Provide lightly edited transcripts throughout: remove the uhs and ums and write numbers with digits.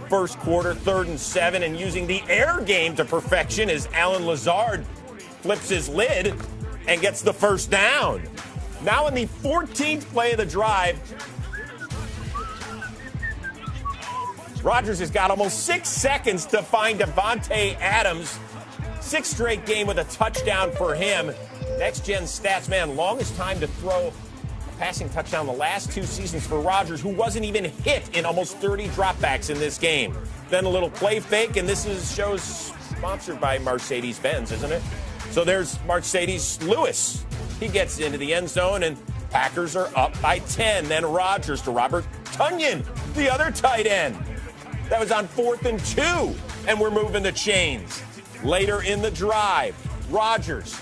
first quarter, 3rd and 7, and using the air game to perfection as Alan Lazard flips his lid and gets the first down. Now in the 14th play of the drive, Rodgers has got almost 6 seconds to find Devontae Adams. 6th straight game with a touchdown for him. Next-gen stats man, longest time to throw a passing touchdown the last 2 seasons for Rodgers, who wasn't even hit in almost 30 dropbacks in this game. Then a little play fake, and this shows sponsored by Mercedes-Benz, isn't it? So there's Mercedes Lewis. He gets into the end zone, and Packers are up by 10. Then Rodgers to Robert Tonyan, the other tight end. That was on 4th and 2, and we're moving the chains. Later in the drive, Rodgers.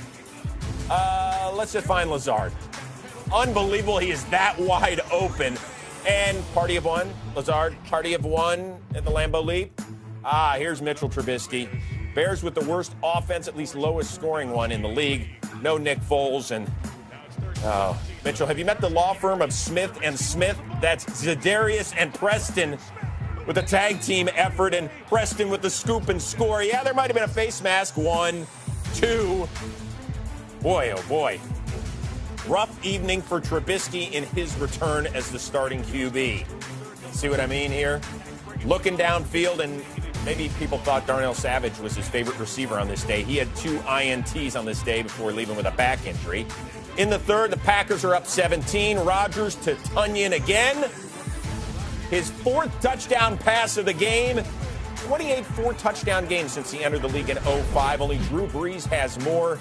Let's just find Lazard. Unbelievable, he is that wide open. And party of one, Lazard, party of one at the Lambeau Leap. Here's Mitchell Trubisky. Bears with the worst offense, at least lowest scoring one in the league. No Nick Foles. And Mitchell, have you met the law firm of Smith and Smith? That's Zedarius and Preston with a tag team effort, and Preston with the scoop and score. Yeah, there might have been a face mask. 1, 2. Boy, oh boy. Rough evening for Trubisky in his return as the starting QB. See what I mean here? Looking downfield, and maybe people thought Darnell Savage was his favorite receiver on this day. He had 2 INTs on this day before leaving with a back injury. In the 3rd, the Packers are up 17. Rodgers to Tonyan again. His 4th touchdown pass of the game. 28 4-touchdown games since he entered the league in 2005. Only Drew Brees has more.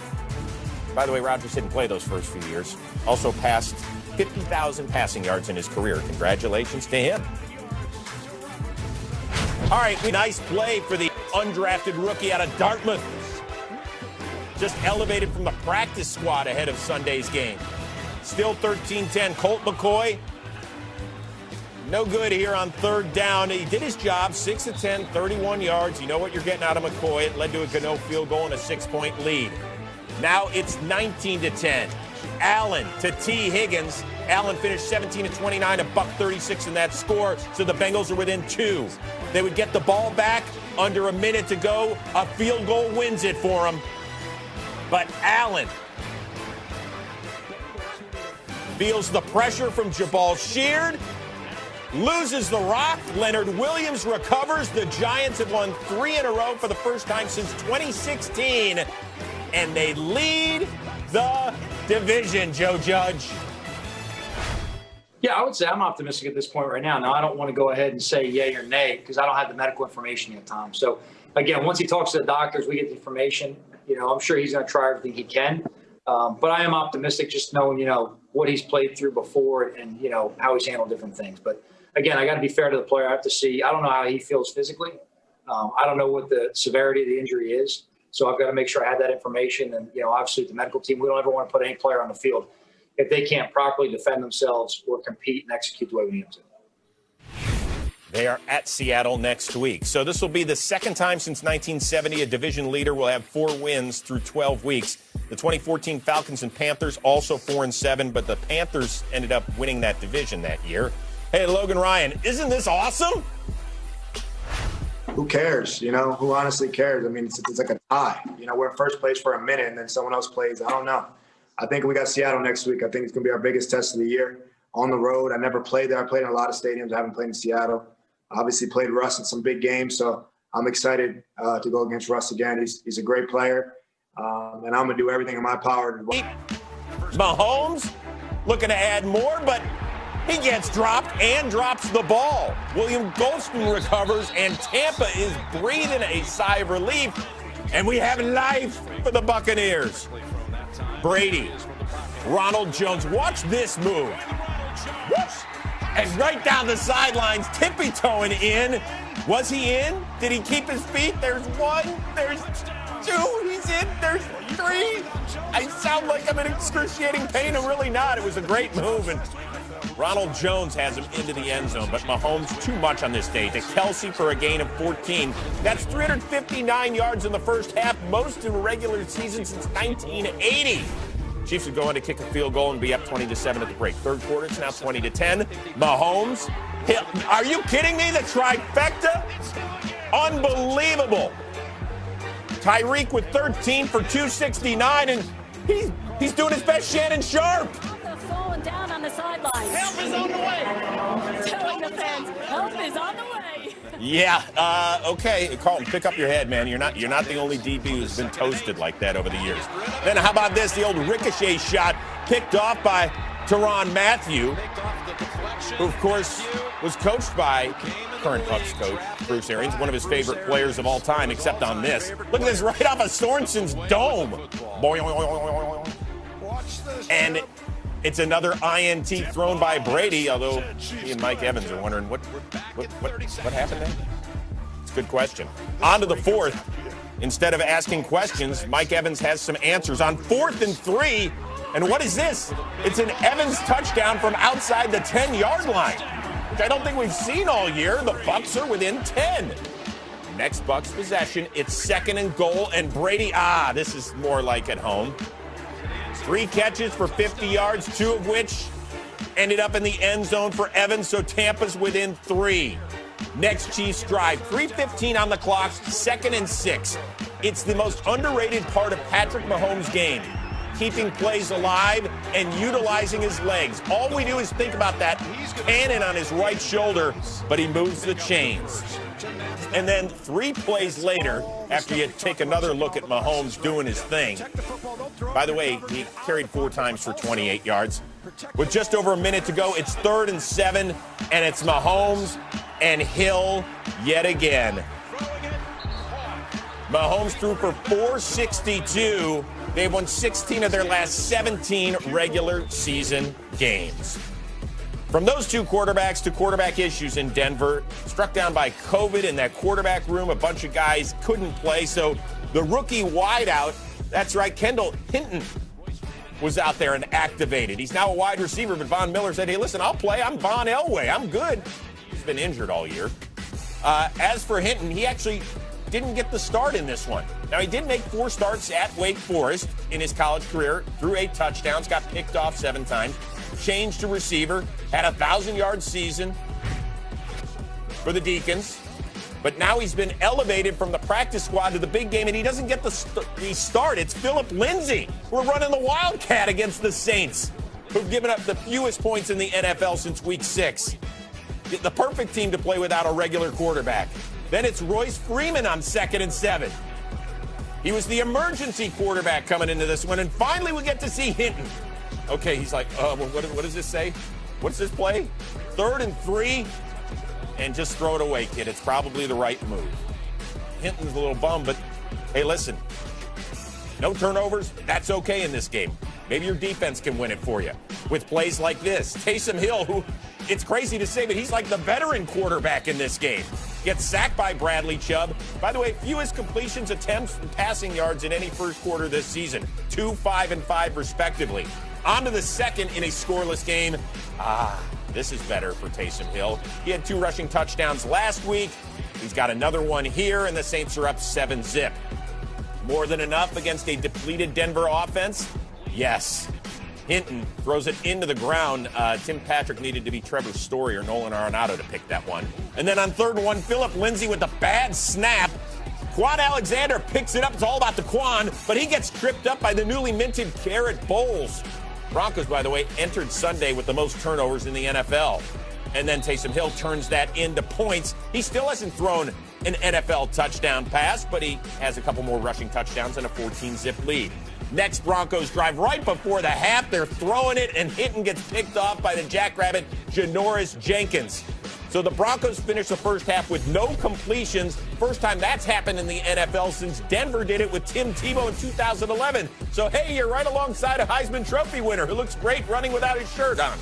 By the way, Rodgers didn't play those first few years. Also passed 50,000 passing yards in his career. Congratulations to him. All right, nice play for the undrafted rookie out of Dartmouth. Just elevated from the practice squad ahead of Sunday's game. Still 13-10. Colt McCoy. No good here on 3rd down. He did his job, 6 of 10, 31 yards. You know what you're getting out of McCoy. It led to a Gano field goal and a 6-point lead. Now it's 19-10. Allen to T. Higgins. Allen finished 17 of 29, a $136 in that score, so the Bengals are within 2. They would get the ball back under a minute to go. A field goal wins it for them. But Allen feels the pressure from Jabal Sheard. Loses the rock. Leonard Williams recovers. The Giants have won 3 in a row for the first time since 2016. And they lead the division, Joe Judge. Yeah, I would say I'm optimistic at this point right now. Now, I don't want to go ahead and say yay or nay because I don't have the medical information yet, Tom. So, again, once he talks to the doctors, we get the information. I'm sure he's going to try everything he can. But I am optimistic just knowing, what he's played through before and, how he's handled different things. But, again, I got to be fair to the player. I have to see. I don't know how he feels physically. I don't know what the severity of the injury is. So I've got to make sure I have that information. And, obviously the medical team, we don't ever want to put any player on the field if they can't properly defend themselves or compete and execute the way we need them to. They are at Seattle next week. So this will be the second time since 1970 a division leader will have 4 wins through 12 weeks. The 2014 Falcons and Panthers also 4-7, but the Panthers ended up winning that division that year. Hey, Logan Ryan, isn't this awesome? Who cares? Who honestly cares? I mean, it's like a tie. We're in first place for a minute, and then someone else plays. I don't know. I think we got Seattle next week. I think it's going to be our biggest test of the year on the road. I never played there. I played in a lot of stadiums. I haven't played in Seattle. Obviously played Russ in some big games, so I'm excited to go against Russ again. He's a great player, and I'm going to do everything in my power to Mahomes looking to add more, but he gets dropped and drops the ball. William Golston recovers, and Tampa is breathing a sigh of relief. And we have life for the Buccaneers. Brady, Ronald Jones, watch this move. Whoosh! And right down the sidelines, tippy-toeing in. Was he in? Did he keep his feet? There's 1, there's 2, he's in, there's 3. I sound like I'm in excruciating pain. I'm really not. It was a great move, and Ronald Jones has him into the end zone, but Mahomes too much on this day. To Kelsey for a gain of 14. That's 359 yards in the first half, most in a regular season since 1980. Chiefs would go on to kick a field goal and be up 20-7 at the break. Third quarter, it's now 20-10. Mahomes, are you kidding me? The trifecta? Unbelievable. Tyreek with 13 for 269, and he's doing his best Shannon Sharp. Falling down on the sidelines. Help is on the way. Telling the fans, help is on the way. Yeah, okay, Carlton, pick up your head, man. You're not the only DB who's been toasted like that over the years. Then how about this? The old ricochet shot picked off by Tyrann Mathieu, who, of course, was coached by current Bucs coach Bruce Arians, one of his favorite players of all time, except on this. Look at this, right off of Sorensen's dome. And it's another INT thrown by Brady, although he and Mike Evans are wondering what happened there? It's a good question. On to the fourth. Instead of asking questions, Mike Evans has some answers on 4th and 3. And what is this? It's an Evans touchdown from outside the 10-yard line, which I don't think we've seen all year. The Bucs are within 10. Next Bucs possession, it's 2nd and goal, and Brady, this is more like at home. 3 catches for 50 yards, 2 of which ended up in the end zone for Evans, so Tampa's within 3. Next Chiefs drive, 3:15 on the clock, 2nd and 6. It's the most underrated part of Patrick Mahomes' game, keeping plays alive and utilizing his legs. All we do is think about that cannon on his right shoulder, but he moves the chains. And then 3 plays later, after you take another look at Mahomes doing his thing. By the way, he carried 4 times for 28 yards. With just over a minute to go, it's 3rd and 7, and it's Mahomes and Hill yet again. Mahomes threw for 462. They've won 16 of their last 17 regular season games. From those 2 quarterbacks to quarterback issues in Denver, struck down by COVID in that quarterback room, a bunch of guys couldn't play, so the rookie wideout, that's right, Kendall Hinton, was out there and activated. He's now a wide receiver, but Von Miller said, hey, listen, I'll play. I'm Von Elway. I'm good. He's been injured all year. As for Hinton, he actually didn't get the start in this one. Now, he did make 4 starts at Wake Forest in his college career, threw 8 touchdowns, got picked off 7 times, changed to receiver, had a 1,000-yard season for the Deacons. But now he's been elevated from the practice squad to the big game, and he doesn't get the start. It's Phillip Lindsay. We're running the Wildcat against the Saints, who've given up the fewest points in the NFL since Week 6. The perfect team to play without a regular quarterback. Then it's Royce Freeman on 2nd and 7. He was the emergency quarterback coming into this one, and finally we get to see Hinton. Okay, he's like, what does this say? What's this play? 3rd and 3, and just throw it away, kid. It's probably the right move. Hinton's a little bummed, but hey, listen, no turnovers, that's okay in this game. Maybe your defense can win it for you with plays like this. Taysom Hill, who, it's crazy to say, but he's like the veteran quarterback in this game. Gets sacked by Bradley Chubb. By the way, fewest completions, attempts, and passing yards in any first quarter this season. 2, 5, and 5 respectively. On to the second in a scoreless game. This is better for Taysom Hill. He had 2 rushing touchdowns last week. He's got another one here, and the Saints are up 7-zip. More than enough against a depleted Denver offense? Yes. Hinton throws it into the ground. Tim Patrick needed to be Trevor Story or Nolan Arenado to pick that one. And then on 3rd and 1, Phillip Lindsay with a bad snap. Quan Alexander picks it up. It's all about the Quan, but he gets tripped up by the newly minted Garrett Bowles. Broncos, by the way, entered Sunday with the most turnovers in the NFL. And then Taysom Hill turns that into points. He still hasn't thrown an NFL touchdown pass, but he has a couple more rushing touchdowns and a 14-zip lead. Next Broncos drive right before the half. They're throwing it, and Hinton gets picked off by the Jackrabbit, Janoris Jenkins. So the Broncos finish the first half with no completions. First time that's happened in the NFL since Denver did it with Tim Tebow in 2011. So, hey, you're right alongside a Heisman Trophy winner who looks great running without his shirt on.